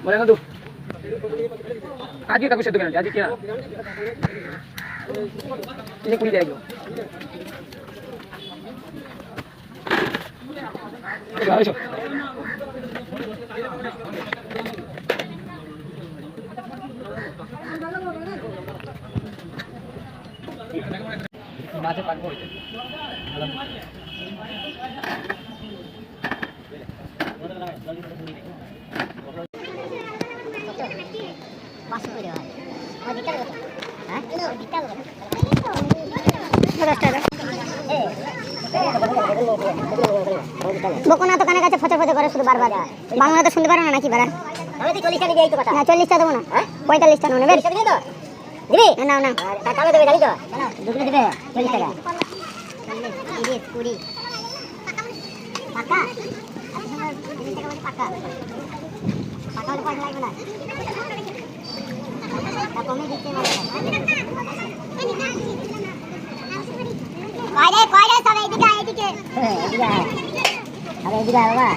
বলে না তো আজকে কাকু সেদ্ধ কেন আজকে কি না এই কুড়ি দেয় মাঝে পাক বইতে পাঁচশো করে হয় ও দিতে হবে হ্যাঁ দিতে হবে বকনা তো কানে কাছে ফচর ফচর করে শুধু বারবার বাংলা তো শুনতে পারো না নাকি বারা আমি তো 40 টাকা দিই তো কথা না 40 টাকা দেবো না 45 টাকা নেবে 40 টাকা দিবি তো দিবি না না টাকা দেবে জানি তো দুটো দিবে 40 টাকা 40 20 টাকা টাকা টাকা বলে পয়সা লাগবে না কমে দিতে হবে কয়রে সব এইদিকে এইদিকে এইদিকে আরে এইদিকে বাবা